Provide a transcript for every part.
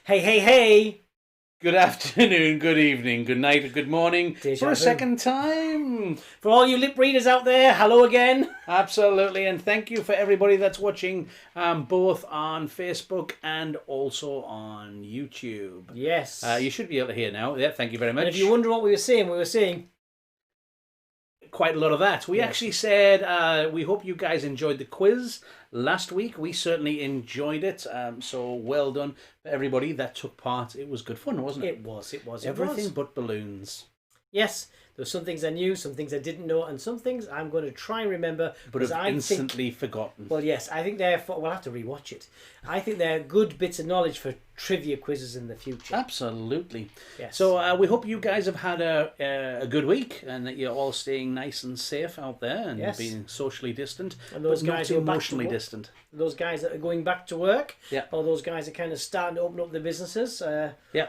Hey, hey, hey! Good afternoon, good evening, good night, good morning. For a second time. For all you lip readers out there, hello again. Absolutely, and thank you for everybody that's watching both on Facebook and also on YouTube. Yes. You should be able to hear now. Yeah, thank you very much. And if you wonder what we were saying, quite a lot of that. We actually said we hope you guys enjoyed the quiz last week. We certainly enjoyed it. So well done for everybody that took part. It was good fun, wasn't it? It was. Everything but balloons. Yes, there were some things I knew, some things I didn't know, and some things I'm going to try and remember. But have instantly forgotten. Well, yes, I think we'll have to rewatch it. I think they're good bits of knowledge for trivia quizzes in the future. Absolutely. Yes. So we hope you guys have had a good week and that you're all staying nice and safe out there and being socially distant, and those but guys not who are emotionally distant. Those guys that are going back to work, yeah, or those guys that are kind of starting to open up their businesses.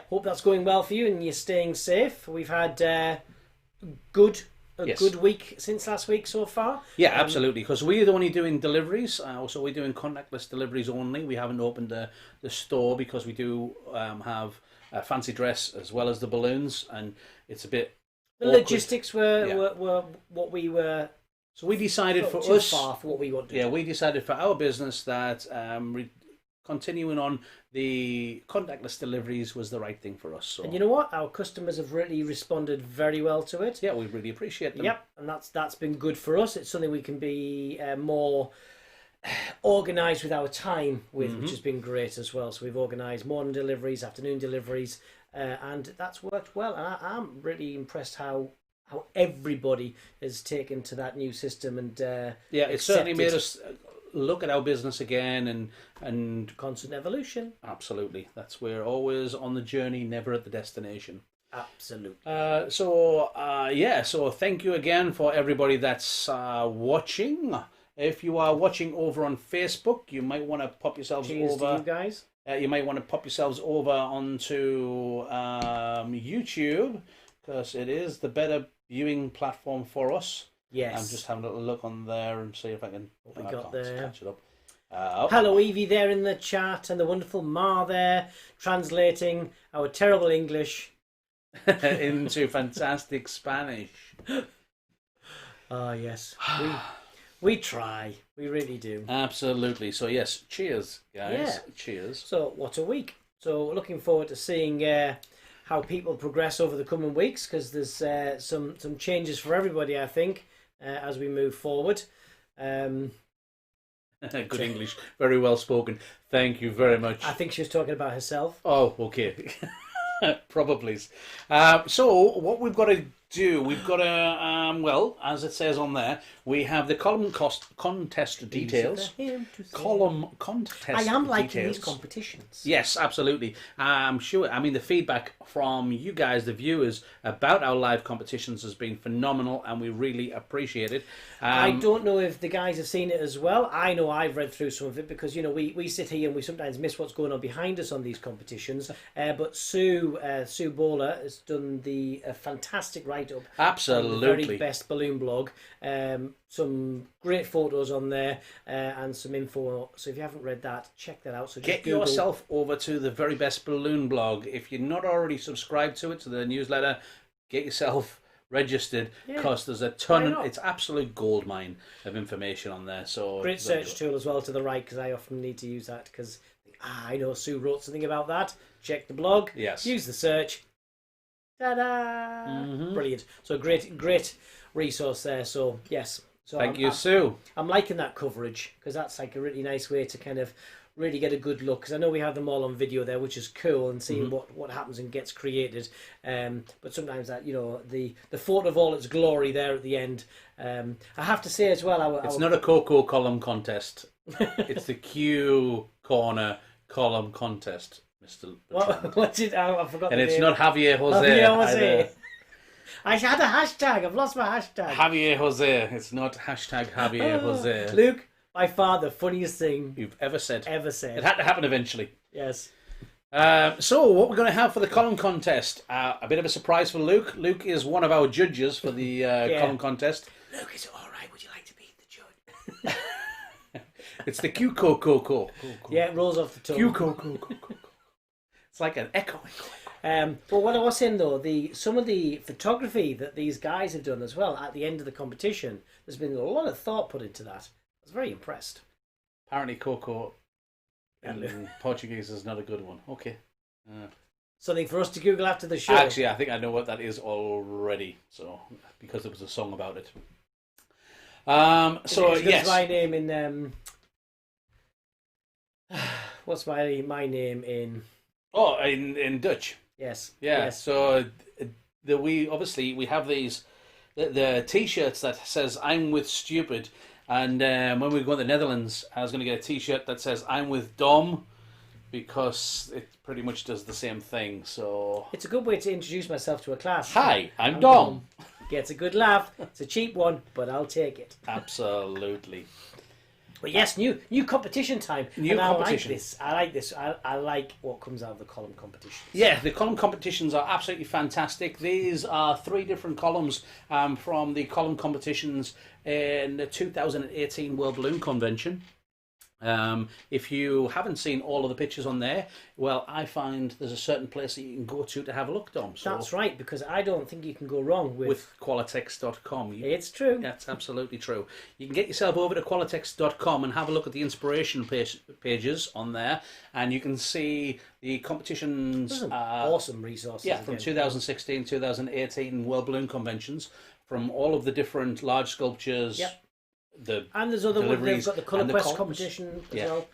Hope that's going well for you and you're staying safe. We've had good week since last week so far. Yeah, absolutely. Because we're only doing deliveries, so we're doing contactless deliveries only. We haven't opened the store because we do have a fancy dress as well as the balloons, and it's a bit. The logistics were what we were. So we decided for too us far for what we want to do. Yeah, we decided for our business that continuing on the contactless deliveries was the right thing for us. So. And you know what? Our customers have really responded very well to it. Yeah, we really appreciate them. Yep, and that's been good for us. It's something we can be more organised with our time with, which has been great as well. So we've organised morning deliveries, afternoon deliveries, and that's worked well. And I'm really impressed how everybody has taken to that new system and it certainly made us look at our business again and constant evolution. Absolutely, that's we're always on the journey, never at the destination. Absolutely. So thank you again for everybody that's watching. If you are watching over on Facebook, you might want to pop yourselves over. To you guys. You might want to pop yourselves over onto YouTube because it is the better viewing platform for us. Yes. I'm just having a little look on there and see if I can catch it up. Hello Evie there in the chat and the wonderful Ma there translating our terrible English into fantastic Spanish. Oh yes. We try. We really do. Absolutely. So yes, cheers guys. Yeah. Cheers. So what a week. So looking forward to seeing how people progress over the coming weeks because there's some changes for everybody I think as we move forward. Good English, very well spoken. Thank you very much. I think she was talking about herself. Oh, okay. Probably. So what we've got to do, we've got to, as it says on there, we have the column contest details. Column contest I am liking details. these competitions. Yes, absolutely. I'm sure. I mean, the feedback from you guys, the viewers, about our live competitions has been phenomenal, and we really appreciate it. I don't know if the guys have seen it as well. I know I've read through some of it because we sit here and we sometimes miss what's going on behind us on these competitions. But Sue Bowler has done the fantastic write-up. Absolutely. On the very best balloon blog. Some great photos on there and some info. So if you haven't read that, check that out. So get yourself over to the Very Best Balloon blog. If you're not already subscribed to it, to the newsletter, get yourself registered because there's a ton. It's absolute goldmine of information on there. So great search tool as well to the right because I often need to use that because I know Sue wrote something about that. Check the blog. Yes. Use the search. Ta-da! Brilliant. So great resource there. So yes. So Thank you, Sue. I'm liking that coverage because that's like a really nice way to kind of really get a good look because I know we have them all on video there, which is cool, and seeing what happens and gets created. But sometimes that the photo of all its glory there at the end. I have to say as well, it's not a Coco column contest. It's the Q corner column contest, Mr. What did I forgot? And the it's name. not Javier Jose. Javier Jose. I had a hashtag. I've lost my hashtag. Javier Jose. It's not hashtag Javier Jose. Luke, by far the funniest thing you've ever said. It had to happen eventually. Yes. So what we're going to have for the column contest, a bit of a surprise for Luke. Luke is one of our judges for the column contest. Luke, is it all right? Would you like to be the judge? It's the Q co. Yeah, it rolls off the tongue. Q co. It's like an echo. But what I was saying though, some of the photography that these guys have done as well at the end of the competition, there's been a lot of thought put into that. I was very impressed. Apparently, Coco in Portuguese is not a good one. Okay. Something for us to Google after the show. Actually, I think I know what that is already. So, because there was a song about it. So yes, my name in what's my name in? Oh, in Dutch. Yes. Yeah. Yes. So we have these the T-shirts that says "I'm with stupid," and when we go to the Netherlands, I was going to get a T-shirt that says "I'm with Dom," because it pretty much does the same thing. So it's a good way to introduce myself to a class. Hi, I'm Dom. Gets a good laugh. It's a cheap one, but I'll take it. Absolutely. But yes, new competition time. New competition. I like this. I like what comes out of the column competitions. Yeah, the column competitions are absolutely fantastic. These are 3 different columns from the column competitions in the 2018 World Balloon Convention. If you haven't seen all of the pictures on there, well, I find there's a certain place that you can go to have a look, Dom. So that's right, because I don't think you can go wrong with Qualitex.com. It's true. That's absolutely true. You can get yourself over to Qualitex.com and have a look at the inspiration pages on there, and you can see the competitions. Awesome resources. Yeah, from 2016, 2018 World Balloon Conventions, from all of the different large sculptures. Yep. And there's other ones. They've got the Colour Quest competition as well.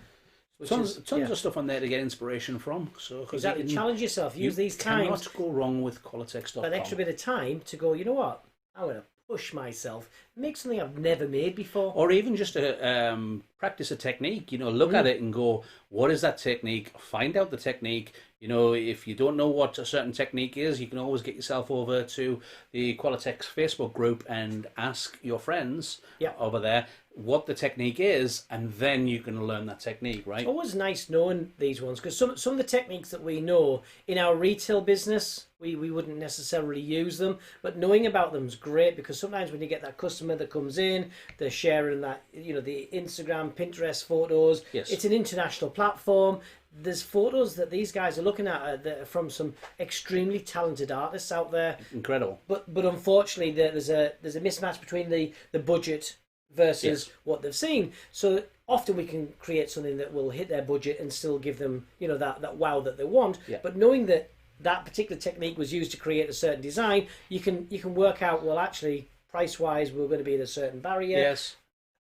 Tons of stuff on there to get inspiration from. So exactly, challenge yourself. Use these times. Cannot go wrong with Qualitex.com. An extra bit of time to go. You know what? I'm going to push myself, make something I've never made before, or even just to practice a technique. Look at it and go, what is that technique? Find out the technique. If you don't know what a certain technique is, you can always get yourself over to the Qualitex Facebook group and ask your friends over there what the technique is, and then you can learn that technique, right? It's always nice knowing these ones, because some of the techniques that we know in our retail business, we wouldn't necessarily use them, but knowing about them is great, because sometimes when you get that customer that comes in, they're sharing that, the Instagram, Pinterest photos. Yes. It's an international platform. There's photos that these guys are looking at that are from some extremely talented artists out there. Incredible. But unfortunately, there's a mismatch between the budget versus what they've seen. So often we can create something that will hit their budget and still give them, that wow that they want. Yeah. But knowing that particular technique was used to create a certain design, you can work out, well, actually, price-wise, we're going to be at a certain barrier. Yes.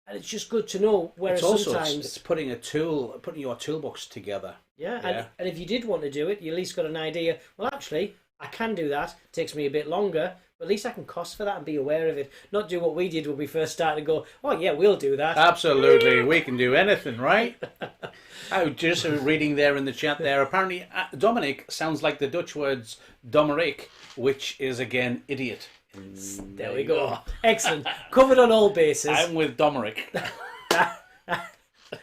And it's just good to know. Whereas sometimes it's putting your toolbox together. Yeah. And if you did want to do it, you at least got an idea. Well, actually, I can do that. It takes me a bit longer, but at least I can cost for that and be aware of it. Not do what we did when we first started and go, oh yeah, we'll do that. Absolutely, we can do anything, right? Oh, just reading there in the chat there. Apparently, Dominic sounds like the Dutch words Dommerik, which is again idiot. There we go. Excellent. Covered on all bases. I'm with Dommerik.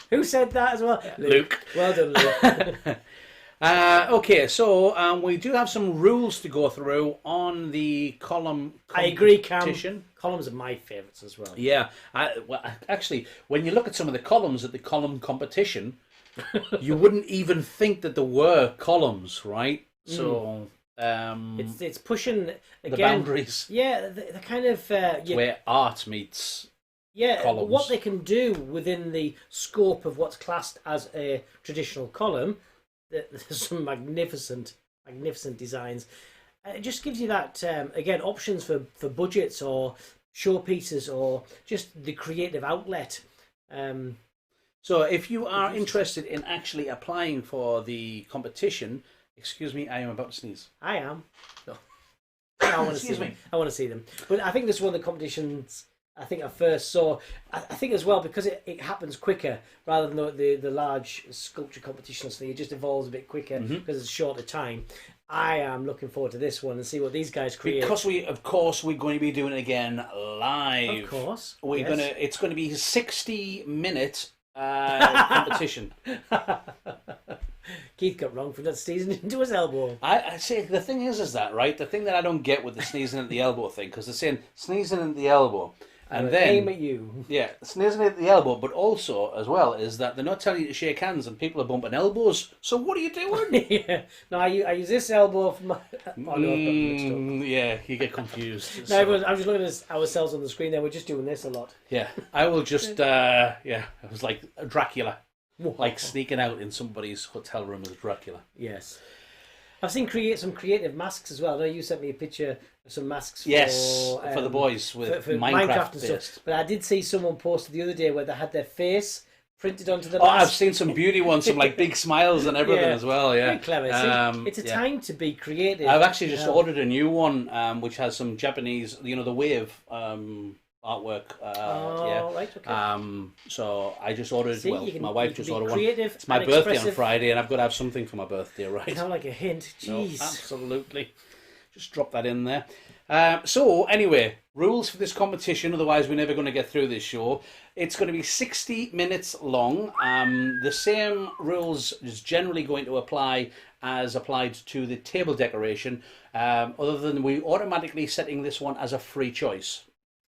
Who said that as well? Luke. Well done, Luke. Okay, so we do have some rules to go through on the column competition. I agree, Cam. Columns are my favourites as well. Yeah. Actually, when you look at some of the columns at the column competition, you wouldn't even think that there were columns, right? So it's pushing again, the boundaries. Yeah, the kind of where art meets. Yeah, columns. What they can do within the scope of what's classed as a traditional column. There's some magnificent designs. It just gives you that again, options for budgets or showpieces or just the creative outlet. So if you are interested in actually applying for the competition, excuse me, I am about to sneeze. I am. No. I want to see them. I want to see them. But I think this is one of the competitions I think I first saw. I think as well, because it happens quicker rather than the large sculpture competitions thing. It just evolves a bit quicker because it's shorter time. I am looking forward to this one and see what these guys create. Because we're going to be doing it again live. Of course, It's going to be a 60-minute competition. Keith got wrong for not sneezing into his elbow. I say the thing is that right. The thing that I don't get with the sneezing at the elbow thing, because they're saying sneezing at the elbow. And then aim at you. Yeah, sneezing at the elbow, but also as well is that they're not telling you to shake hands and people are bumping elbows. So what are you doing? Yeah. No, I use this elbow for my. Oh no, I've got mixed up. Yeah, you get confused. No, so. I was looking at ourselves on the screen there. We're just doing this a lot. Yeah, I will just. It was like Dracula, like sneaking out in somebody's hotel room as Dracula. Yes. I've seen some creative masks as well. I know you sent me a picture of some masks for the boys with for Minecraft and based. stuff. But I did see someone posted the other day where they had their face printed onto the Oh, mask. I've seen some beauty ones, some like big smiles and everything as well. Yeah, very clever. See, it's a time to be creative. I've actually just ordered a new one, which has some Japanese, the wave artwork. Right, okay. So I just ordered. My wife just ordered one. It's my birthday expressive. on Friday, and I've got to have something for my birthday, right? Sound like a hint. Jeez. No, absolutely. Just drop that in there. So anyway, rules for this competition. Otherwise, we're never going to get through this show. It's going to be 60 minutes long. The same rules is generally going to apply as applied to the table decoration, other than we automatically setting this one as a free choice.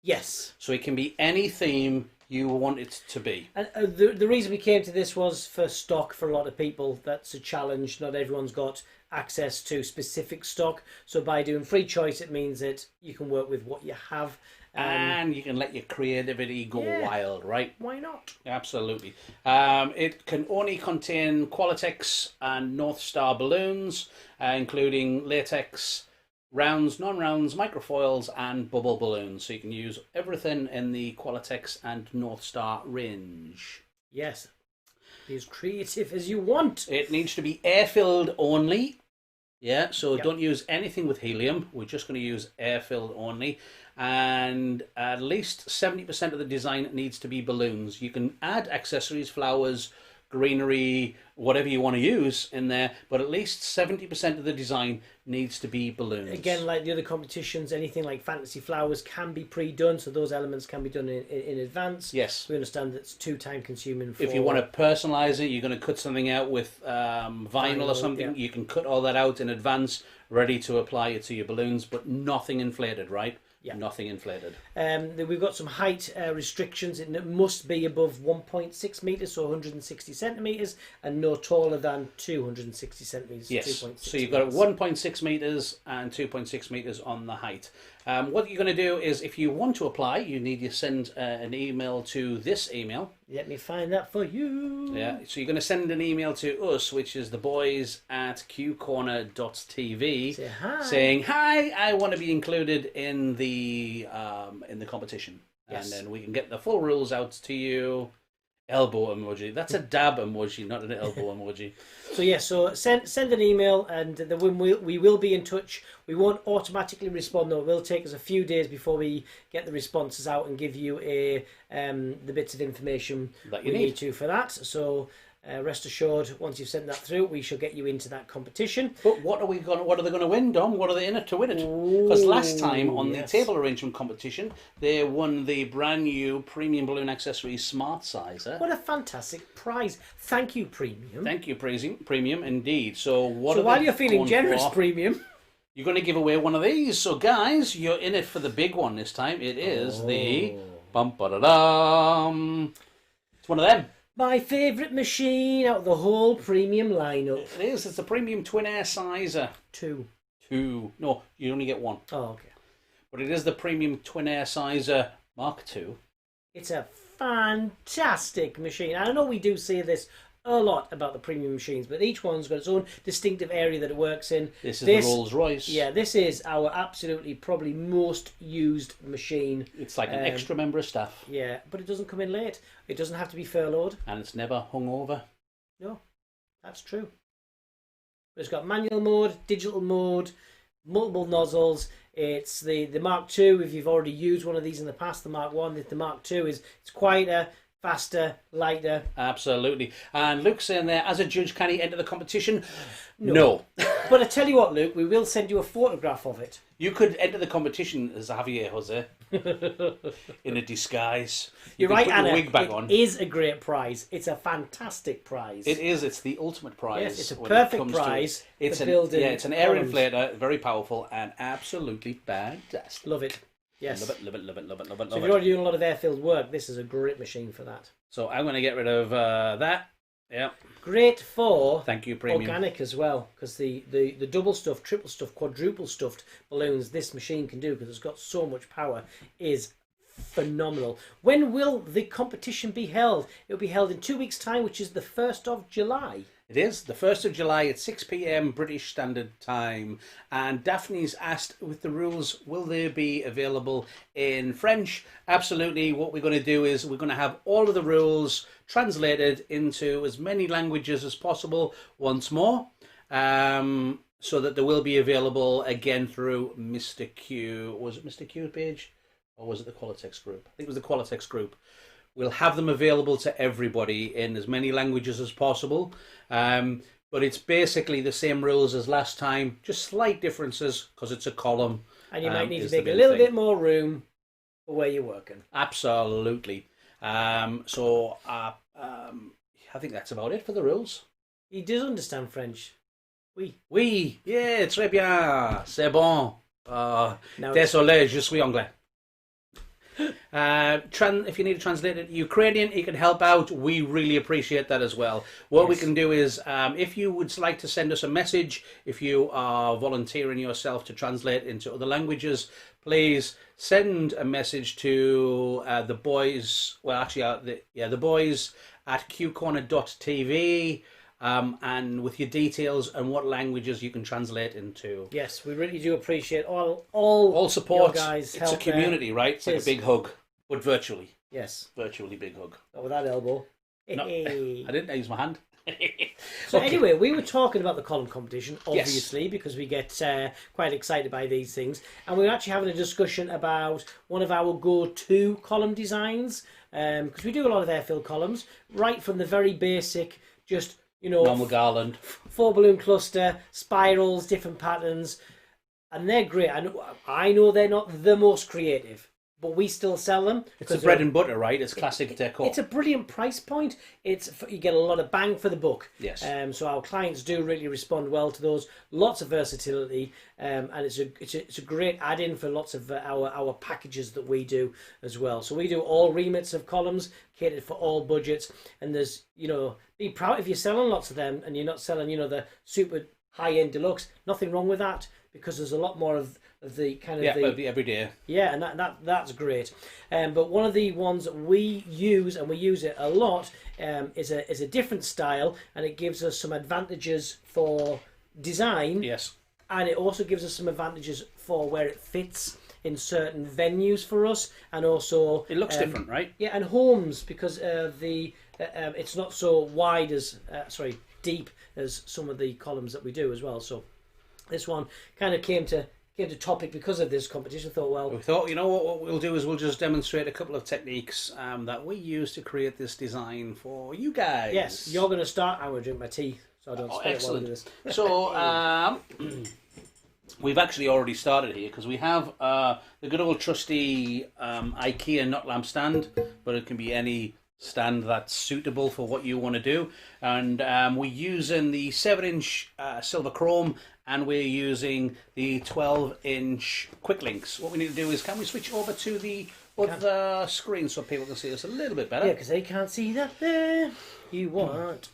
Yes. So it can be any theme you want it to be. And the reason we came to this was for stock for a lot of people. That's a challenge. Not everyone's got access to specific stock. So by doing free choice, it means that you can work with what you have. And you can let your creativity go wild, right? Why not? Absolutely. It can only contain Qualitex and North Star balloons, including latex, rounds, non-rounds, microfoils, and bubble balloons. So you can use everything in the Qualitex and North Star range. Yes. Be as creative as you want. It needs to be air-filled only. Yeah, so don't use anything with helium. We're just going to use air-filled only. And at least 70% of the design needs to be balloons. You can add accessories, flowers, greenery, whatever you want to use in there, but at least 70% of the design needs to be balloons. Again, like the other competitions, anything like fantasy flowers can be pre-done, so those elements can be done in advance. Yes. We understand that it's too time consuming. If you want to personalize it, you're going to cut something out with vinyl or something, you can cut all that out in advance, ready to apply it to your balloons, but nothing inflated, right? Yeah. Nothing inflated. We've got some height restrictions. It must be above 1.6 metres, so 160 centimetres, and no taller than 260 centimetres. Yes, so you've got 1.6 metres and 2.6 metres on the height. What you're going to do is, if you want to apply, you need to send an email to this email. Let me find that for you. Yeah, so you're going to send an email to us, which is theboys@qcorner.tv, saying, "Hi, I want to be included in the competition," and then we can get the full rules out to you. Elbow emoji. That's a dab emoji, not an elbow emoji. So send an email, and we will be in touch. We won't automatically respond, though. It will take us a few days before we get the responses out and give you the bits of information that you need to for that. So rest assured, once you've sent that through, we shall get you into that competition. But what are they going to win, Dom? What are they in it to win it? Because last time on the table arrangement competition, they won the brand new Premium Balloon Accessories Smart Sizer. What a fantastic prize! Thank you, Premium. Thank you, Premium, indeed. So while you're feeling generous, Premium, you're going to give away one of these. So guys, you're in it for the big one this time. It is the bum-ba-da-dum. It's one of them. My favourite machine out of the whole Premium lineup. It is. It's the Premium Twin Air Sizer. Two. No, you only get one. Oh, okay. But it is the Premium Twin Air Sizer Mark II. It's a fantastic machine. I know we do say this a lot about the premium machines, but each one's got its own distinctive area that it works in. This is the Rolls Royce. Yeah, this is our absolutely probably most used machine. It's like an extra member of staff. Yeah, but it doesn't come in late. It doesn't have to be furloughed. And it's never hung over. No, that's true. It's got manual mode, digital mode, multiple nozzles. It's the Mark II. If you've already used one of these in the past, the Mark I, the Mark II it's quieter, faster, lighter. Absolutely. And Luke's saying there, as a judge, can he enter the competition? No. But I tell you what, Luke, we will send you a photograph of it. You could enter the competition as Javier Jose in a disguise. You're right, Anna. Wig back on. It is a great prize. It's a fantastic prize. It is. It's the ultimate prize. Yes, it's a perfect prize. It's an air inflator, very powerful and absolutely fantastic. Love it. Yes. Love it. So if you're already doing a lot of air-filled work, this is a great machine for that. So I'm going to get rid of that. Yeah. Great for thank you, Premium. Organic as well, because the double stuffed, triple stuffed, quadruple stuffed balloons this machine can do, because it's got so much power, is phenomenal. When will the competition be held? It'll be held in 2 weeks' time, which is the 1st of July. It is the 1st of July at 6 p.m. British Standard Time. And Daphne's asked with the rules, will they be available in French? Absolutely. What we're going to do is we're going to have all of the rules translated into as many languages as possible once more. So that they will be available again through Mr. Q. Was it Mr. Q's page? Or was it the Qualitex group? I think it was the Qualitex group. We'll have them available to everybody in as many languages as possible. But it's basically the same rules as last time, just slight differences because it's a column. And you might need to make a little bit more room for where you're working. Absolutely. I think that's about it for the rules. He does understand French. Oui. Yeah, très bien. C'est bon. Désolé, je suis anglais. If you need to translate it to Ukrainian, you can help out. We really appreciate that as well. What we can do is, if you would like to send us a message, if you are volunteering yourself to translate into other languages, please send a message to the boys. Well, actually, the boys at qcorner.tv. And with your details and what languages you can translate into. Yes, we really do appreciate all support. Guys, it's a community, right? It's like a big hug, but virtually. Yes, virtually big hug. Not with that elbow. No, I didn't use my hand. So anyway, we were talking about the column competition, obviously, because we get quite excited by these things, and we were actually having a discussion about one of our go-to column designs, because we do a lot of air-filled columns, right from the very basic, just normal garland, 4 balloon cluster, spirals, different patterns, and they're great. I know they're not the most creative, but we still sell them. It's a bread and butter, right? It's classic decor. It's a brilliant price point. You get a lot of bang for the buck. Yes. So our clients do really respond well to those. Lots of versatility, and it's a great add-in for lots of our packages that we do as well. So we do all remits of columns, catered for all budgets, and there's be proud if you're selling lots of them and you're not selling the super high-end deluxe. Nothing wrong with that, because there's a lot more of the kind of the everyday. Yeah, and that's great. But one of the ones that we use, and we use it a lot, is a different style, and it gives us some advantages for design. Yes. And it also gives us some advantages for where it fits in certain venues for us, and also it looks different, right? Yeah, and homes, because it's not so wide as deep as some of the columns that we do as well. So this one kind of came to topic because of this competition. We thought, what we'll do is we'll just demonstrate a couple of techniques that we use to create this design for you guys. Yes, you're going to start. I'm going to drink my tea so I don't spill it while I do this. So we've actually already started here, because we have the good old trusty IKEA nut lamp stand, but it can be any stand that's suitable for what you want to do. And we're using the 7-inch silver chrome, and we're using the 12-inch quick links. What we need to do is, can we switch over to the other screen so people can see us a little bit better? Yeah, because they can't see that there. You want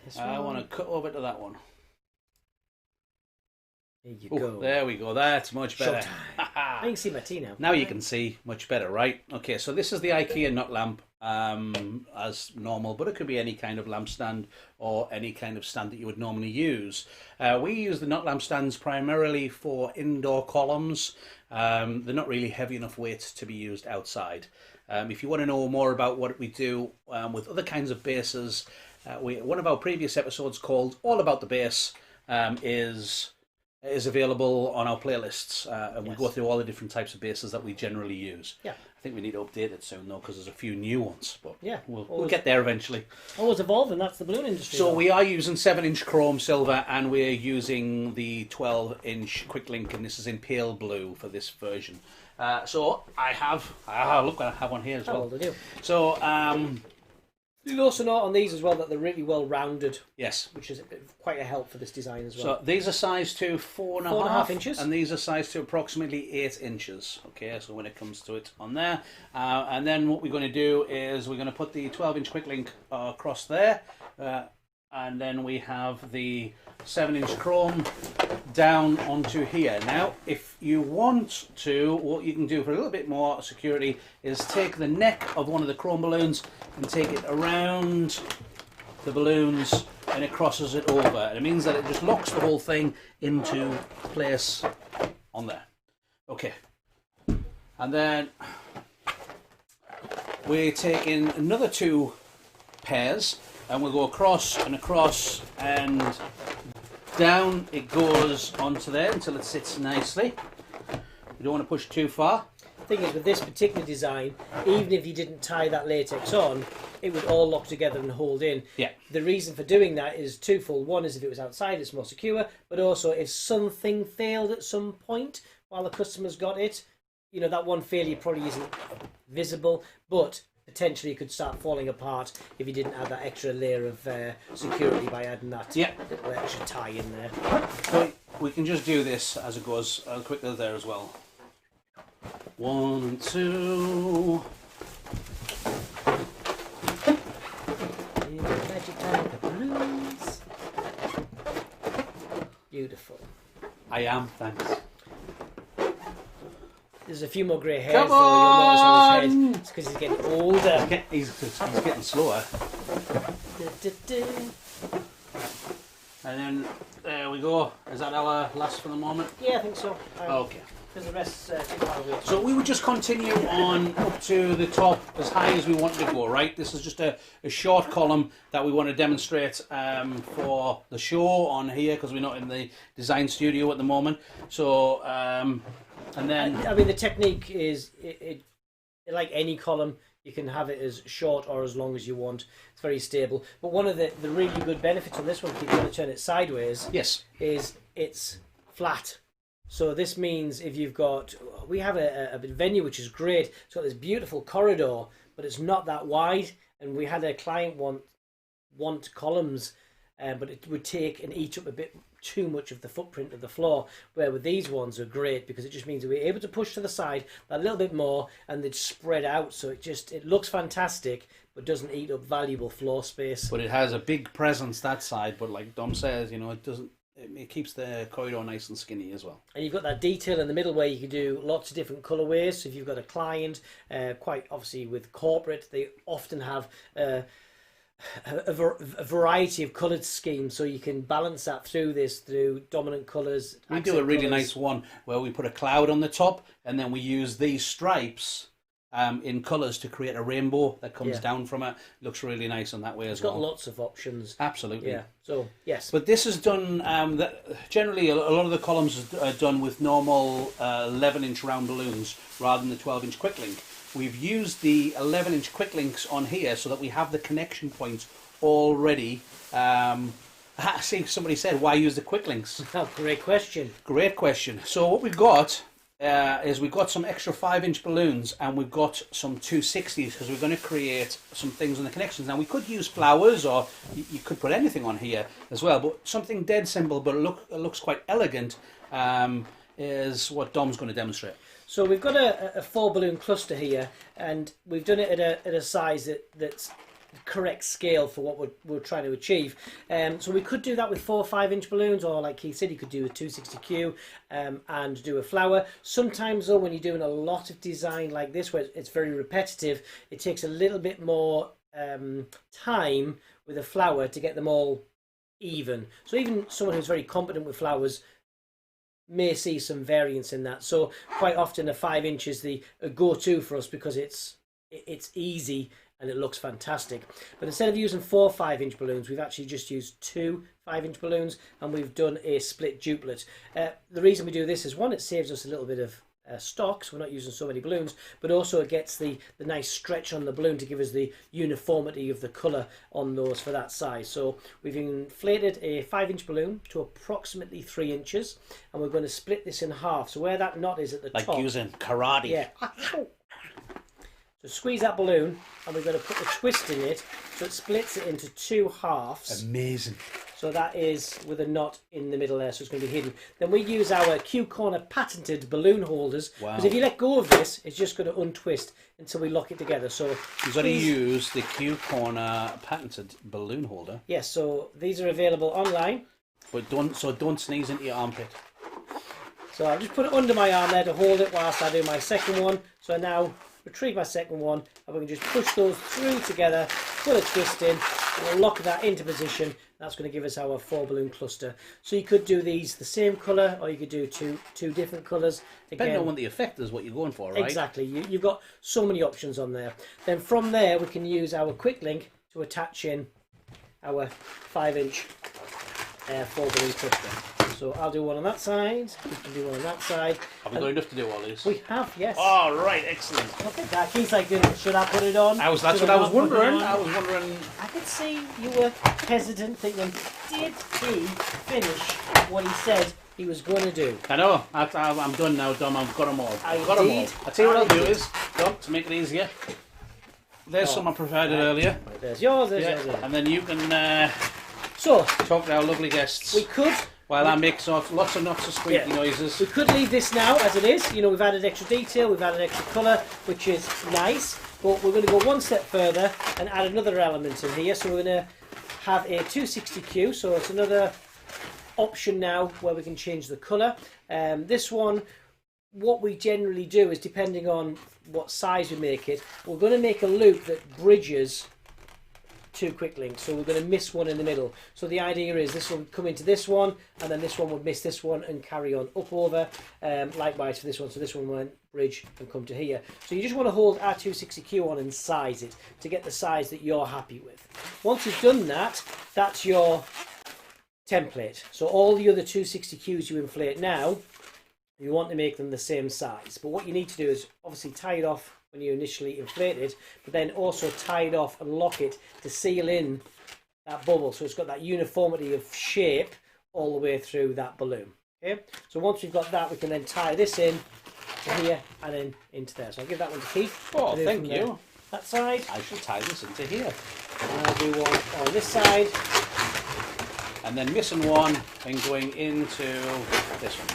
this one? I want to cut over to that one. There you go. There we go. That's much better. Showtime. I can see my tea now. Now you can see much better, right? Okay, so this is the IKEA nut lamp as normal, but it could be any kind of lamp stand or any kind of stand that you would normally use. We use the nut lamp stands primarily for indoor columns. They're not really heavy enough weight to be used outside. If you want to know more about what we do with other kinds of bases, one of our previous episodes called All About the Base is available on our playlists, and we go through all the different types of bases that we generally use. Yeah. I think we need to update it soon though, because there's a few new ones, but yeah, we'll get there eventually. Always evolving, that's the balloon industry. So we are using 7-inch chrome silver, and we're using the 12-inch quick link, and this is in pale blue for this version. So I have one here as well. Well, they do. So you also note on these as well that they're really well rounded. Yes. Which is quite a help for this design as well. So these are size to 4.5 inches. And these are size to approximately 8 inches. Okay, so when it comes to it on there. And then what we're going to do is we're going to put the 12-inch quick link across there. And then we have the 7-inch chrome down onto here. Now, if you want to, what you can do for a little bit more security is take the neck of one of the chrome balloons and take it around the balloons and it crosses it over. And it means that it just locks the whole thing into place on there. Okay. And then we're taking another 2 pairs and we'll go across and down it goes onto there until it sits nicely. You don't want to push too far. The thing is, with this particular design, even if you didn't tie that latex on, it would all lock together and hold in. Yeah. The reason for doing that is twofold. One is if it was outside, it's more secure, but also if something failed at some point while the customer's got it, you know, that one failure probably isn't visible, but potentially it could start falling apart if you didn't add that extra layer of security by adding that little extra tie in there. So we can just do this as it goes. I'll quickly there as well. 1 and 2. Magic time of the balloons. Beautiful. I am, thanks. There's a few more grey hairs Come though, you'll notice on his on! head. It's because he's getting older. He's getting slower. And then there we go. Is that our last for the moment? Yeah, I think so. Okay. Because the rest's too far away. So we would just continue on up to the top as high as we wanted to go, right? This is just a short column that we want to demonstrate for the show on here because we're not in the design studio at the moment. So, and then... I mean, the technique is, it like any column, you can have it as short or as long as you want. It's very stable. But one of the really good benefits on this one, if you want to turn it sideways, yes, is it's flat. So this means if you've got, we have a venue which is great. It's got this beautiful corridor, but it's not that wide. And we had a client want columns, but it would take and eat up a bit too much of the footprint of the floor. Where with these ones are great because it just means that we're able to push to the side a little bit more, and they'd spread out. So it looks fantastic, but doesn't eat up valuable floor space. but it has a big presence that side. But like Dom says, you know, it doesn't. It keeps the corridor nice and skinny as well. And you've got that detail in the middle where you can do lots of different colourways. So if you've got a client, quite obviously with corporate, they often have a variety of coloured schemes. So you can balance that through dominant colours. We do a really nice one where we put a cloud on the top and then we use these stripes in colours to create a rainbow that comes down from it. Looks really nice in that way as well. It's got lots of options. Absolutely. Yeah. So yes. But this is done. Generally, a lot of the columns are done with normal 11-inch round balloons rather than the 12-inch quick link. We've used the 11-inch quick links on here so that we have the connection points already. I see somebody said, "Why use the quick links?" Oh, great question. Great question. So what we've got is we've got some extra 5-inch balloons and we've got some 260s because we're going to create some things on the connections. Now we could use flowers or you could put anything on here as well, but something dead simple but it looks quite elegant is what Dom's going to demonstrate. So we've got a 4 balloon cluster here, and we've done it at a size that's the correct scale for what we're trying to achieve. So we could do that with 4 5-inch balloons, or like Keith said, you could do a 260Q and do a flower. Sometimes though, when you're doing a lot of design like this, where it's very repetitive, it takes a little bit more time with a flower to get them all even. So even someone who's very competent with flowers may see some variance in that. So quite often a 5-inch is a go-to for us because it's easy and it looks fantastic. But instead of using 4 5-inch balloons, we've actually just used 2 5-inch balloons, and we've done a split duplet. The reason we do this is, one, it saves us a little bit of stock, so we're not using so many balloons, but also it gets the nice stretch on the balloon to give us the uniformity of the colour on those for that size. So we've inflated a 5-inch balloon to approximately 3 inches, and we're going to split this in half. So where that knot is at the top, like using karate. Yeah. So squeeze that balloon, and we're going to put the twist in it so it splits it into 2 halves. Amazing. So that is with a knot in the middle there, so it's going to be hidden. Then we use our Q-corner patented balloon holders, because if you let go of this, it's just going to untwist until we lock it together. So you've got to use the Q-corner patented balloon holder. Yes, so these are available online. But don't sneeze into your armpit. So I'll just put it under my arm there to hold it whilst I do my second one. So I now retrieve my second one, and we can just push those through together, put a twist in, and we'll lock that into position, That's going to give us our 4 balloon cluster. So you could do these the same colour, or you could do two different colours. Depending on what the effect is, what you're going for, right? Exactly. You've got so many options on there. Then from there, we can use our quick link to attach in our 5-inch 4 balloon cluster. So I'll do one on that side, you can do one on that side. Have we got enough to do all these? We have, yes. Oh, right, excellent. Look at that. He's like, should I put it on? That's what I was wondering. I could see you were hesitant, thinking, did he finish what he said he was going to do? I know. I'm done now, Dom. I've got them all. I'll tell you what I'll do is, Dom, to make it easier, there's some I provided earlier. Right, there's yours, yours. And then you can so talk to our lovely guests. We could... While I make lots of squeaky noises. We could leave this now as it is. You know, we've added extra detail, we've added extra colour, which is nice. But we're going to go one step further and add another element in here. So we're going to have a 260Q. So it's another option now where we can change the colour. This one, what we generally do is, depending on what size we make it, we're going to make a loop that bridges 2 quick links, so we're going to miss one in the middle. So the idea is this will come into this one, and then this one would miss this one and carry on up over. Likewise for this one, so this one won't bridge and come to here. So you just want to hold R260Q on and size it to get the size that you're happy with. Once you've done that, that's your template. So all the other 260Qs you inflate now, you want to make them the same size. But what you need to do is obviously tie it off when you initially inflate it, but then also tie it off and lock it to seal in that bubble, so it's got that uniformity of shape all the way through that balloon. Okay, so once we've got that, we can then tie this in to here and then into there. So I'll give that one to Keith. Oh, thank you. That side. I should tie this into here. And I'll do one on this side. And then missing one and going into this one.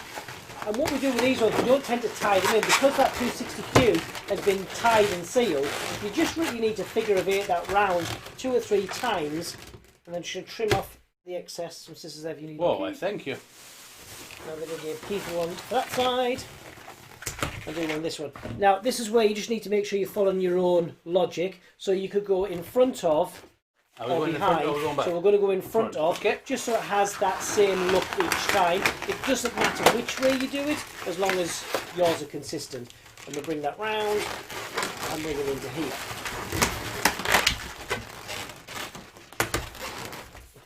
And what we do with these ones, we don't tend to tie them in, because that 260Q has been tied and sealed. You just really need to figure of 8 that round 2 or 3 times, and then should trim off the excess. Some scissors there if you need. Whoa, I thank you. Now we're going to give Keith one for that side, and do one on this one. Now this is where you just need to make sure you're following your own logic. So you could go in front of, or behind. So we're going to go in front of, just so it has that same look each time. It doesn't matter which way you do it, as long as yours are consistent. And we'll bring that round and bring it into here.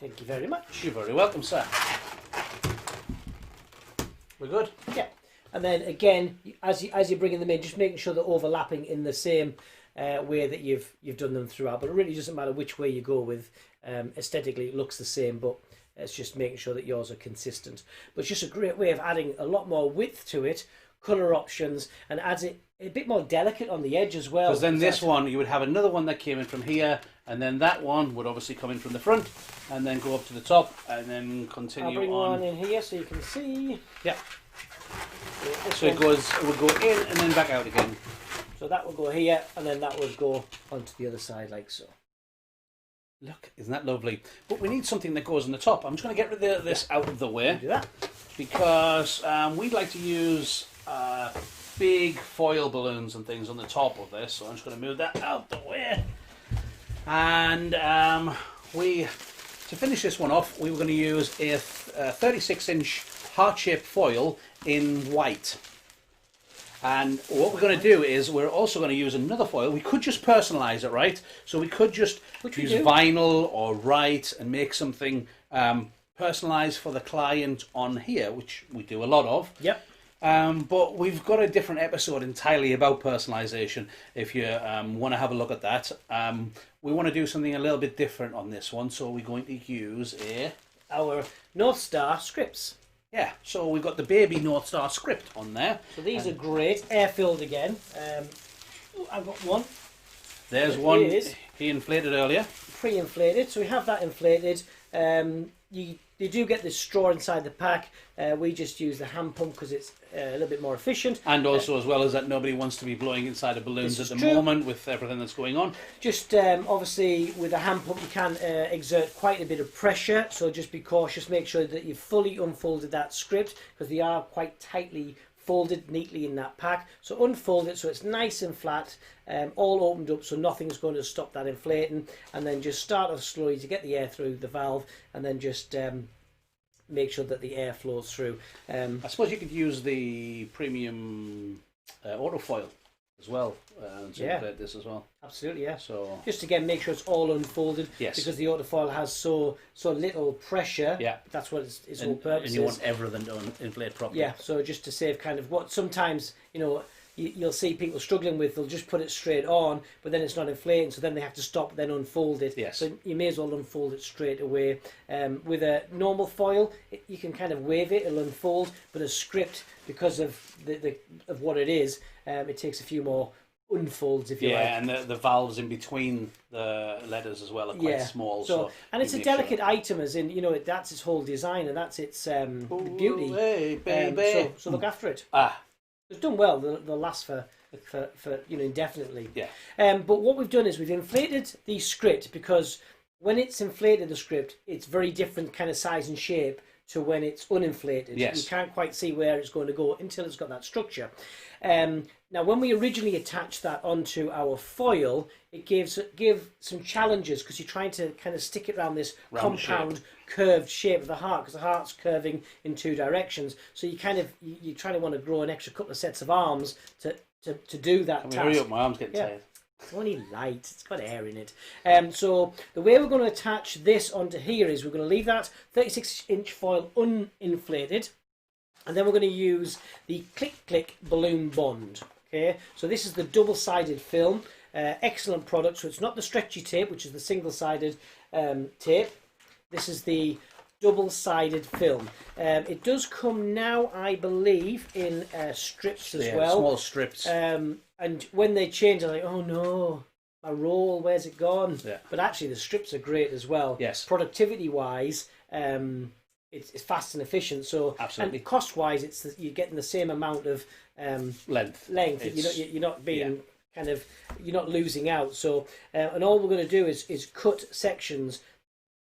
Thank you very much. You're very welcome, sir. We're good? Yeah. And then again, as you're bringing them in, just making sure they're overlapping in the same way that you've done them throughout. But it really doesn't matter which way you go with. Aesthetically, it looks the same, but it's just making sure that yours are consistent. But it's just a great way of adding a lot more width to it, colour options, and adds it a bit more delicate on the edge as well. Because then this one, you would have another one that came in from here, and then that one would obviously come in from the front, and then go up to the top, and then continue on. I'll bring one in here so you can see. Yeah. So it would go in and then back out again. So that will go here, and then that will go onto the other side like so. Look, isn't that lovely? But we need something that goes on the top. I'm just going to get rid of this out of the way. Do that. Because we'd like to use big foil balloons and things on the top of this. So I'm just going to move that out the way. And to finish this one off, we were going to use a 36-inch heart-shaped foil in white. And what we're going to do is we're also going to use another foil. We could just personalise it, right? So we could just use vinyl or write and make something personalised for the client on here, which we do a lot of. Yep. But we've got a different episode entirely about personalisation if you want to have a look at that. We want to do something a little bit different on this one, so we're going to use our North Star scripts. Yeah, so we've got the baby North Star script on there. So these are great, air-filled again. I've got one. There's one he inflated earlier. Pre-inflated, so we have that inflated. You do get this straw inside the pack. We just use the hand pump because it's a little bit more efficient. And also, as well as that, nobody wants to be blowing inside the balloons at the moment with everything that's going on. Just obviously with a hand pump you can exert quite a bit of pressure, so just be cautious. Make sure that you've fully unfolded that script because they are quite tightly folded neatly in that pack. So unfold it so it's nice and flat, all opened up, so nothing's going to stop that inflating, and then just start off slowly to get the air through the valve, and then just make sure that the air flows through. I suppose you could use the premium autofoil as well to inflate this as well. Absolutely, yeah. So just again, make sure it's all unfolded. Yes. Because the autofoil has so little pressure. Yeah. That's what its whole purpose is. And you is. want everything to inflate properly. Yeah. So just to save kind of what sometimes you'll see people struggling with, they'll just put it straight on, but then it's not inflating, so then they have to stop, then unfold it. Yes. So you may as well unfold it straight away. With a normal foil, you can kind of wave it, it'll unfold, but a script, because of of what it is, it takes a few more unfolds, if you like. Yeah, and the valves in between the letters as well are quite small. So and it's a delicate item, as in, that's its whole design, and that's its beauty. Hey, baby. So look after it. Ah. It's done well. They'll last for indefinitely. Yeah. But what we've done is we've inflated the script, because when it's inflated, the script, it's very different kind of size and shape to when it's uninflated. Yes. You can't quite see where it's going to go until it's got that structure. Now, when we originally attached that onto our foil, it give some challenges, because you're trying to kind of stick it around this compound curved shape of the heart, because the heart's curving in two directions. So you trying to want to grow an extra couple of sets of arms to do that task. Hurry up, my arm's getting tired. It's only light, it's got air in it. So the way we're going to attach this onto here is we're going to leave that 36-inch foil uninflated, and then we're going to use the click balloon bond. Okay, so this is the double-sided film, excellent product. So it's not the stretchy tape, which is the single-sided tape. This is the double-sided film. It does come now, I believe, in strips as well. Small strips. And when they change, I'm like, oh no, my roll, where's it gone? Yeah. But actually, the strips are great as well. Yes. Productivity-wise, it's fast and efficient. So, absolutely. And cost-wise, you're getting the same amount of length. You're not being you're not losing out. So, and all we're going to do is cut sections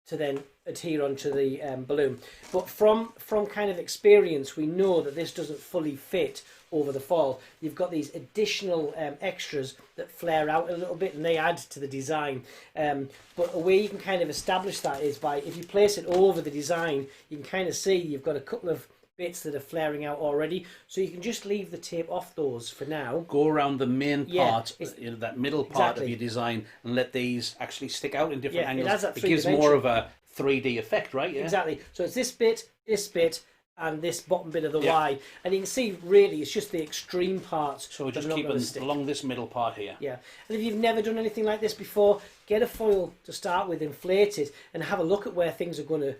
to then adhere onto the balloon. But from kind of experience, we know that this doesn't fully fit over the foil. You've got these additional extras that flare out a little bit, and they add to the design. But a way you can kind of establish that is by, if you place it over the design, you can kind of see you've got a couple of bits that are flaring out already, so you can just leave the tape off those for now. Go around the main part, that middle part of your design, and let these actually stick out in different angles. It gives more of a 3D effect, right? Yeah. Exactly. So it's this bit, and this bottom bit of the Y, and you can see really it's just the extreme parts. So we're just keeping along this middle part here. Yeah. And if you've never done anything like this before, get a foil to start with, inflate it, and have a look at where things are going to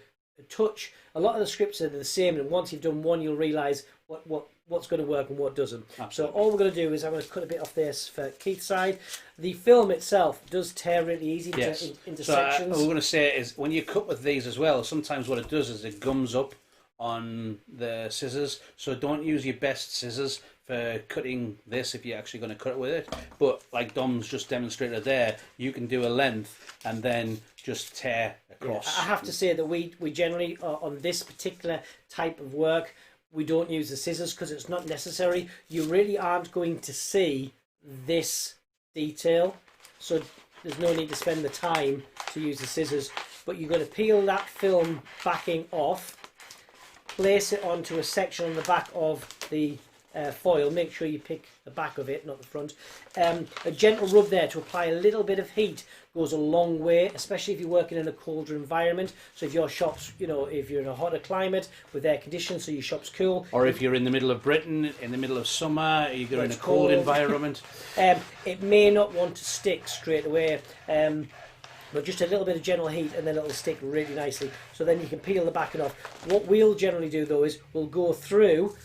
touch. A lot of the scripts are the same, and once you've done one, you'll realise what's going to work and what doesn't. Absolutely. So all we're going to do is I'm going to cut a bit off this for Keith's side. The film itself does tear really easy into sections. What we're going to say is, when you cut with these as well, sometimes what it does is it gums up on the scissors, so don't use your best scissors for cutting this if you're actually going to cut it with it. But like Dom's just demonstrated there, you can do a length and then just tear across. I have to say that we generally, on this particular type of work, we don't use the scissors because it's not necessary. You really aren't going to see this detail, so there's no need to spend the time to use the scissors. But you're going to peel that film backing off, place it onto a section on the back of the foil. Make sure you pick the back of it, not the front. A gentle rub there to apply a little bit of heat goes a long way, especially if you're working in a colder environment. So if your shop's, if you're in a hotter climate with air conditioning, so your shop's cool. Or if you're in the middle of Britain, in the middle of summer, you're in a cold environment. It may not want to stick straight away. But just a little bit of gentle heat, and then it'll stick really nicely. So then you can peel the backing off. What we'll generally do though is we'll go through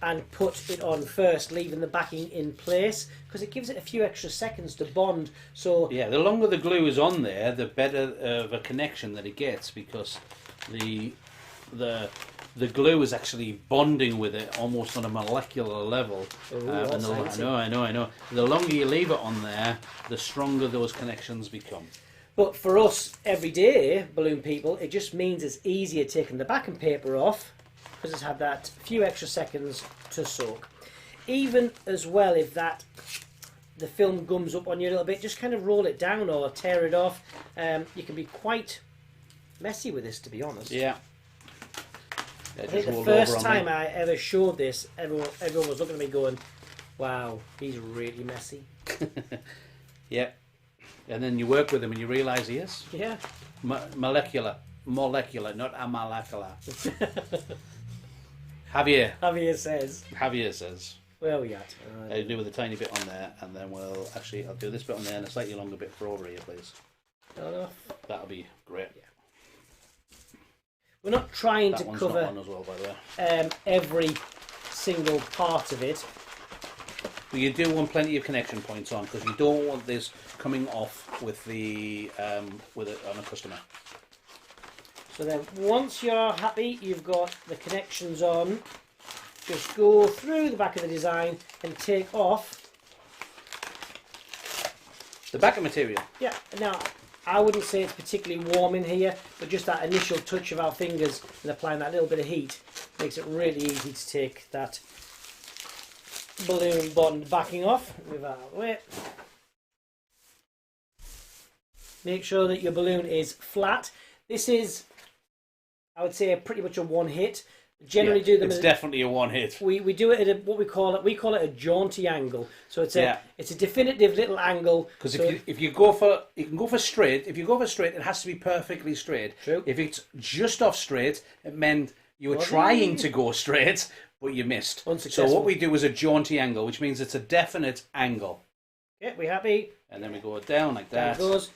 and put it on first, leaving the backing in place, because it gives it a few extra seconds to bond. So yeah, the longer the glue is on there, the better of a connection that it gets, because the glue is actually bonding with it almost on a molecular level. I know. The longer you leave it on there, the stronger those connections become. But for us, everyday balloon people, it just means it's easier taking the backing paper off, because it's had that few extra seconds to soak. even as well, if the film gums up on you a little bit, just kind of roll it down or tear it off. You can be quite messy with this, to be honest. Yeah. I think the first time I ever showed this, everyone was looking at me going, wow, he's really messy. Yeah. And then you work with him and you realise he is. Yeah. Molecular, not a molecular. Javier says. Where are we at? I'll do with a tiny bit on there, and then I'll do this bit on there and a slightly longer bit for over here, please. That'll be great. Yeah. We're not trying that to one's cover not on as well, by the way. Every single part of it. But you do want plenty of connection points on, because you don't want this coming off with the on a customer. So then, once you're happy, you've got the connections on. Just go through the back of the design and take off the back of material. Yeah. Now, I wouldn't say it's particularly warm in here, but just that initial touch of our fingers and applying that little bit of heat makes it really easy to take that balloon bond backing off. Move that out of the way. Make sure that your balloon is flat. This is, I would say, pretty much a one hit. Generally do them. It's definitely a one hit. We do it at what we call it a jaunty angle. So it's a definitive little angle. Because if you go for straight. If you go for straight, it has to be perfectly straight. True. If it's just off straight, it meant you were trying to go straight, but you missed. Unsuccessful. So what we do is a jaunty angle, which means it's a definite angle. Yeah, we happy? And then we go down like that. There it goes.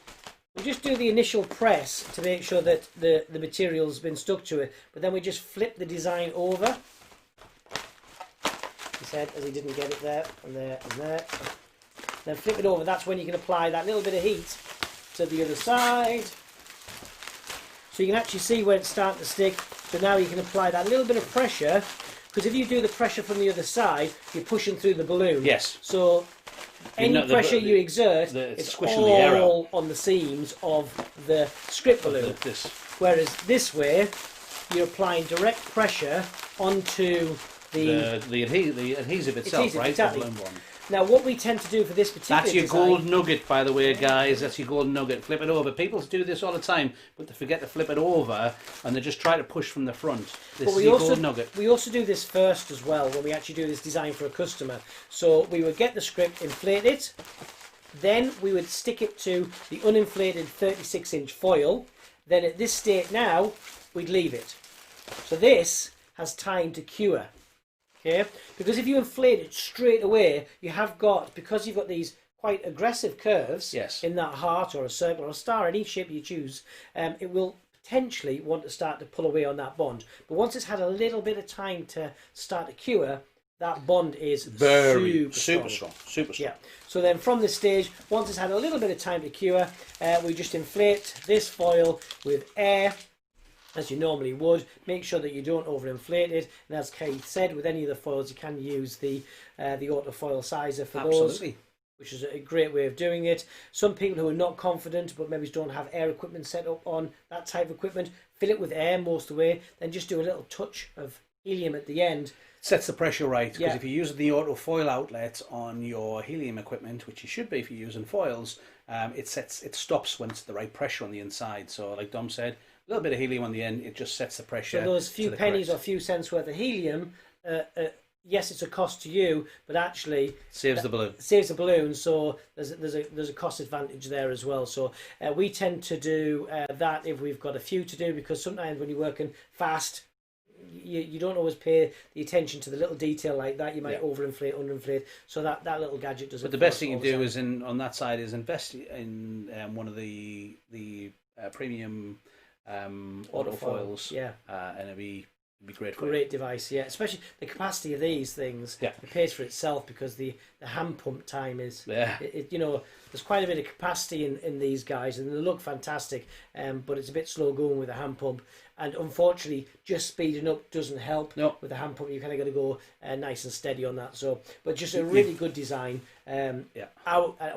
We just do the initial press to make sure that the material's been stuck to it, but then we just flip the design over. He said, as he didn't get it there, and there, and there. Then flip it over. That's when you can apply that little bit of heat to the other side. So you can actually see where it's starting to stick. So now you can apply that little bit of pressure, because if you do the pressure from the other side, you're pushing through the balloon. Yes. So any pressure you exert, it's all on the seams of the script balloon. Whereas this way, you're applying direct pressure onto the adhesive itself, right? Exactly. Now, what we tend to do for this particular That's your design, gold nugget, by the way, guys. That's your gold nugget. Flip it over. People do this all the time, but they forget to flip it over, and they just try to push from the front. This is your gold nugget. We also do this first as well when we actually do this design for a customer. So we would get the script, inflate it, then we would stick it to the uninflated 36-inch foil. Then at this state now, we'd leave it. So this has time to cure. Okay, because if you inflate it straight away, because you've got these quite aggressive curves in that heart or a circle or a star, any shape you choose, it will potentially want to start to pull away on that bond. But once it's had a little bit of time to start to cure, that bond is super strong. Yeah. So then from this stage, once it's had a little bit of time to cure, we just inflate this foil with air, as you normally would. Make sure that you don't overinflate it. And as Keith said, with any of the foils, you can use the autofoil sizer for those, which is a great way of doing it. Some people who are not confident, but maybe don't have air equipment set up on that type of equipment, fill it with air most of the way, then just do a little touch of helium at the end. Sets the pressure right, because if you use the autofoil outlet on your helium equipment, which you should be if you're using foils, it stops when it's the right pressure on the inside. So like Dom said, a little bit of helium on the end, it just sets the pressure. So those few pennies or few cents worth of helium, yes, it's a cost to you, but actually saves the balloon. Saves the balloon. So there's a cost advantage there as well. So we tend to do that if we've got a few to do, because sometimes when you're working fast, you don't always pay the attention to the little detail like that. You might overinflate, underinflate. So that little gadget does it. But the best thing you can do is on that side is invest in one of the premium autofoils. And it'd be great for Great device, especially the capacity of these things. It pays for itself, because the hand pump time is there's quite a bit of capacity in these guys, and they look fantastic. But it's a bit slow going with a hand pump, and unfortunately, just speeding up doesn't help. No. With a hand pump, you kind of got to go nice and steady on that. So, but just a really good design. And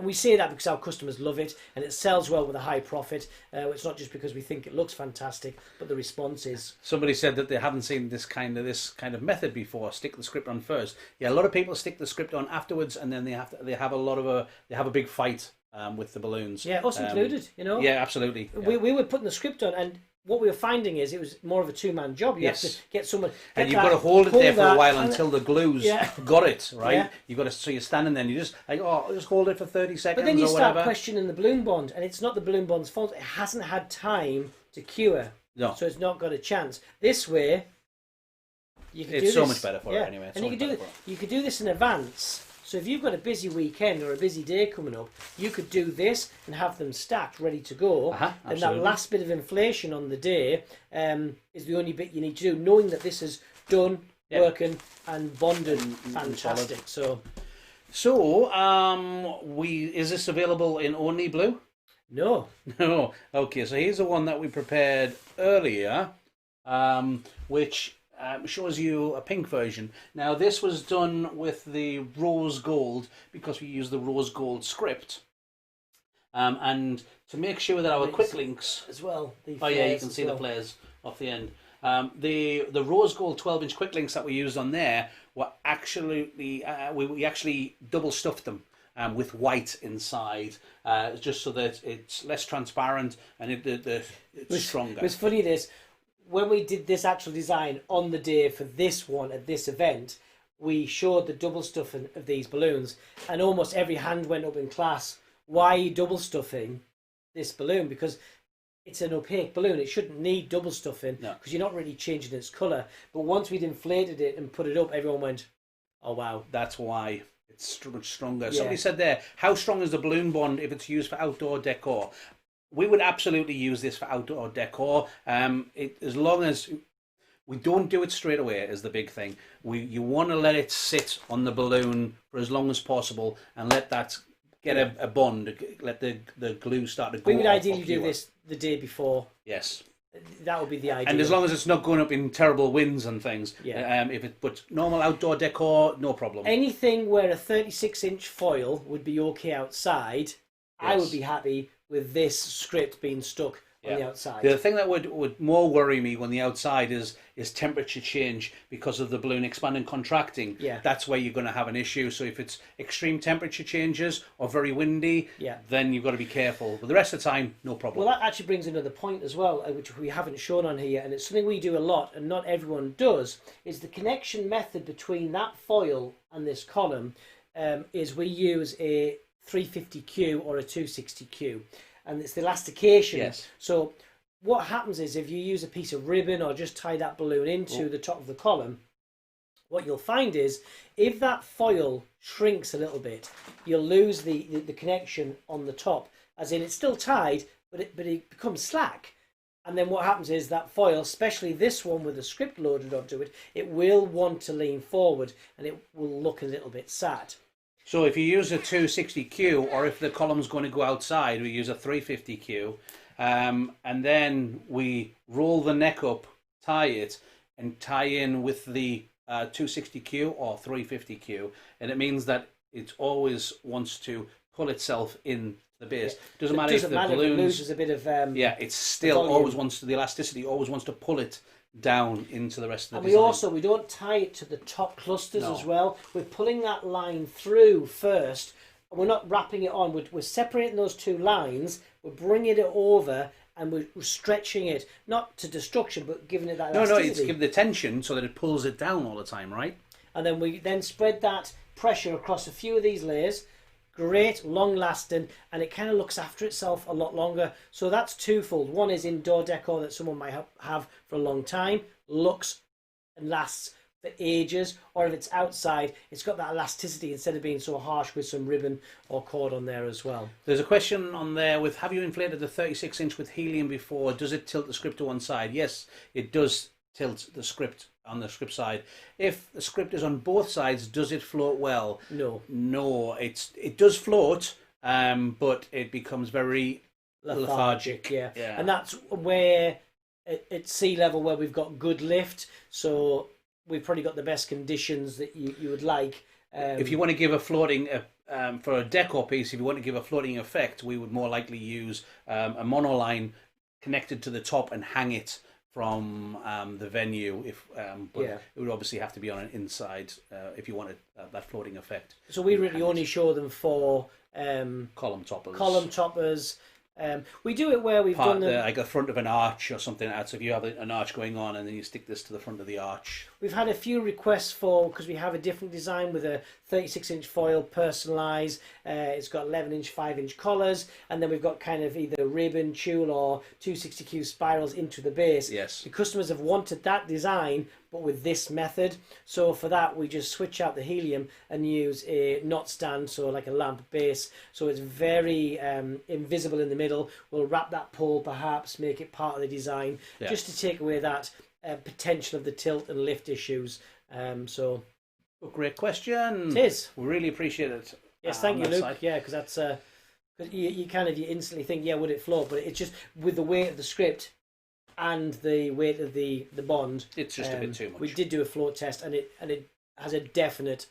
we say that because our customers love it, and it sells well with a high profit. It's not just because we think it looks fantastic, but the response is. Somebody said that they haven't seen this kind of method before. Stick the script on first. Yeah, a lot of people stick the script on afterwards, and then they have a big fight with the balloons. Yeah, us included. You know. Yeah, absolutely. Yeah. We were putting the script on, and what we were finding is it was more of a two-man job. You have to get someone, and you've got to hold it there for a while until the glue's got it right. Yeah. You've got to, so you're standing there, and you just I'll just hold it for 30 seconds. But then you start whatever. questioning the balloon bond, and it's not the balloon bond's fault. It hasn't had time to cure, so it's not got a chance. This way, you can do this. It's so much better for it anyway. And you could do this in advance. So if you've got a busy weekend or a busy day coming up, you could do this and have them stacked, ready to go. And that last bit of inflation on the day is the only bit you need to do, knowing that this is done, working, and bonded. Fantastic. So is this available in only blue? No. No. Okay, so here's the one that we prepared earlier, which shows you a pink version. Now this was done with the rose gold because we use the rose gold script, and to make sure that our quick links as well. You can see the flares off the end. The rose gold 12-inch quick links that we used on there were actually we actually double stuffed them with white inside, just so that it's less transparent and it's stronger. It was funny when we did this actual design on the day for this one at this event, we showed the double stuffing of these balloons, and almost every hand went up in class. Why are you double stuffing this balloon? Because it's an opaque balloon. It shouldn't need double stuffing because you're not really changing its colour. But once we'd inflated it and put it up, everyone went, "Oh wow, that's why." It's much stronger. Yeah. Somebody said there, how strong is the balloon bond if it's used for outdoor decor? We would absolutely use this for outdoor decor. As long as we don't do it straight away is the big thing. You want to let it sit on the balloon for as long as possible and let that get a bond, let the glue start to go. We would ideally do this the day before. Yes. That would be the idea. And as long as it's not going up in terrible winds and things. Yeah. But normal outdoor decor, no problem. Anything where a 36-inch foil would be okay outside, I would be happy with this script being stuck on the outside. The thing that would more worry me on the outside is temperature change because of the balloon expanding, contracting. Yeah. That's where you're going to have an issue. So if it's extreme temperature changes or very windy, then you've got to be careful. But the rest of the time, no problem. Well, that actually brings another point as well, which we haven't shown on here, and it's something we do a lot and not everyone does, is the connection method between that foil and this column is we use a 350Q or a 260Q, and it's the elastication. Yes. So what happens is if you use a piece of ribbon or just tie that balloon into the top of the column, what you'll find is if that foil shrinks a little bit, you'll lose the connection on the top, as in it's still tied, but it becomes slack. And then what happens is that foil, especially this one with the script loaded onto it, it will want to lean forward and it will look a little bit sad. So if you use a 260Q, or if the column's going to go outside, we use a 350Q, and then we roll the neck up, tie it, and tie in with the 260Q or 350Q, and it means that it always wants to pull itself in the base. Doesn't matter if the balloon loses a bit of it still always wants to, the elasticity always wants to pull it down into the rest of the design. And we don't tie it to the top clusters as well. We're pulling that line through first, and we're not wrapping it on. We're separating those two lines, we're bringing it over, and we're stretching it, not to destruction, but giving it that elasticity. It's giving the tension so that it pulls it down all the time, right? And then we spread that pressure across a few of these layers. Great, long lasting, and it kind of looks after itself a lot longer. So that's twofold. One is indoor decor that someone might have for a long time, looks and lasts for ages, or if it's outside, it's got that elasticity instead of being so harsh with some ribbon or cord on there as well. There's a question on there with, have you inflated the 36-inch with helium before? Does it tilt the script to one side? Yes, it does tilt the script on the script side. If the script is on both sides, does it float well? No. It does float, but it becomes very lethargic. Yeah. And that's where at sea level where we've got good lift, so we've probably got the best conditions that you would like. If you want to give a floating for a decor piece, if you want to give a floating effect, we would more likely use a monoline connected to the top and hang it from the venue. But it would obviously have to be on an inside if you wanted that floating effect. So we really only show them for column toppers. Column toppers. We do it where we've done like the front of an arch or something like that. So if you have an arch going on and then you stick this to the front of the arch. We've had a few requests for, because we have a different design with a 36-inch foil personalised. It's got 11-inch, 5-inch collars, and then we've got kind of either ribbon, tulle, or 260Q spirals into the base. Yes. The customers have wanted that design, but with this method. So for that, we just switch out the helium and use a knot stand, so like a lamp base. So it's very invisible in the middle. We'll wrap that pole perhaps, make it part of the design, just to take away that potential of the tilt and lift issues. So, great question. It is. We really appreciate it. Yes, thank you, Luke. Side. Yeah, because that's cause you instantly think, would it float? But it's just with the weight of the script and the weight of the bond, it's just a bit too much. We did do a float test, and it has a definite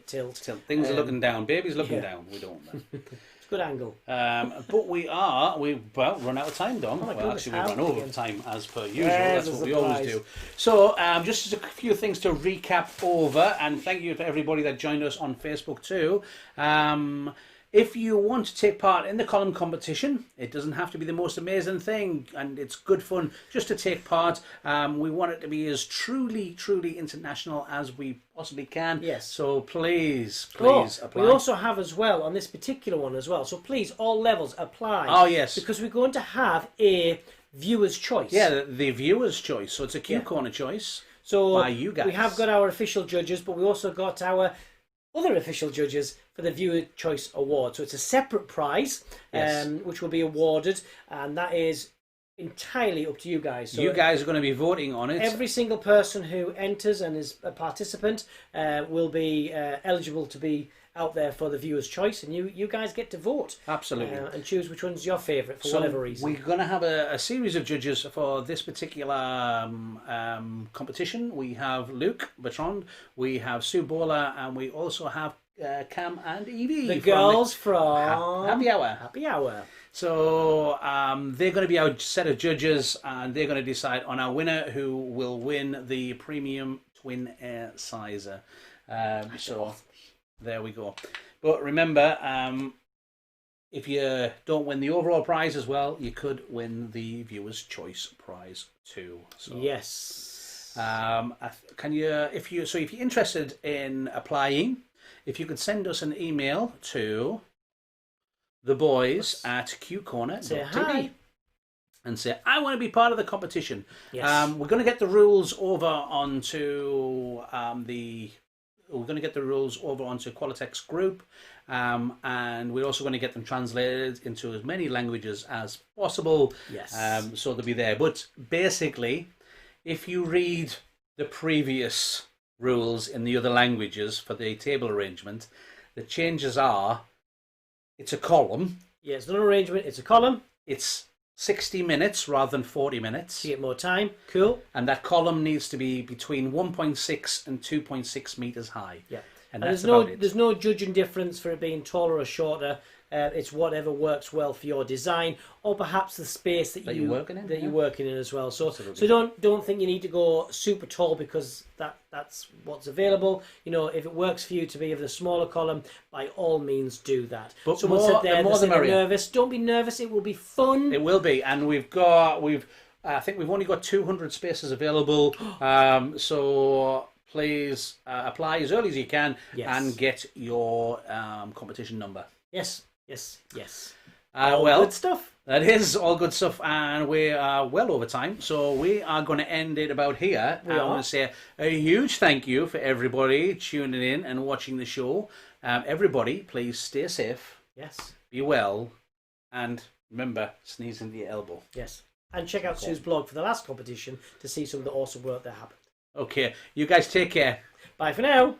tilt. Things are looking down. Baby's looking down. We don't want that. Good angle. But we've run out of time, Dom. Actually, we run over time as per usual. That's what we always do. So just a few things to recap over, and thank you to everybody that joined us on Facebook too. If you want to take part in the column competition, it doesn't have to be the most amazing thing, and it's good fun just to take part. We want it to be as truly international as we possibly can. Yes. So please apply. We also have as well on this particular one as well. So please, all levels apply. Oh yes. Because we're going to have a viewer's choice. Yeah, the viewer's choice. So it's a Q Corner choice. So by you guys. We have got our official judges, but we also got our other official judges for the Viewer Choice Award. So it's a separate prize, which will be awarded, and that is entirely up to you guys. So you guys are going to be voting on it. Every single person who enters and is a participant will be eligible to be out there for the Viewer's Choice, and you guys get to vote. Absolutely. And choose which one's your favourite for whatever reason. We're going to have a series of judges for this particular competition. We have Luke Bertrand, we have Sue Bowler, and we also have Cam and Evie. The girls from Happy Hour. Happy Hour. So they're going to be our set of judges, and they're going to decide on our winner, who will win the premium twin air sizer. So there we go. But remember, if you don't win the overall prize as well, you could win the Viewer's Choice prize too. So, yes. Can you? If you're interested in applying, if you could send us an email to theboys@qcorner.tv. Say hi. And say, I want to be part of the competition. Yes. We're going to get the rules over onto Qualitex Group, and we're also going to get them translated into as many languages as possible. Yes. So they'll be there. But basically, if you read the previous rules in the other languages for the table arrangement, the changes are, it's a column. Yeah, it's not an arrangement, it's a column. It's 60 minutes rather than 40 minutes. To get more time. Cool. And that column needs to be between 1.6 and 2.6 meters high. Yeah. And that's about it. There's no judging difference for it being taller or shorter. It's whatever works well for your design, or perhaps the space that you're working in as well. So don't think you need to go super tall because that's what's available. You know, if it works for you to be of the smaller column, by all means do that. But someone said there, they're nervous. Don't be nervous. It will be fun. It will be, and I think we've only got 200 spaces available. So please apply as early as you can and get your competition number. Yes. Well, good stuff. That is all good stuff, and we are well over time, so we are going to end it about here. I want to say a huge thank you for everybody tuning in and watching the show. Everybody, please stay safe. Yes. Be well, and remember, sneeze into your elbow. Yes. And check out Sue's blog for the last competition to see some of the awesome work that happened. Okay, you guys take care. Bye for now.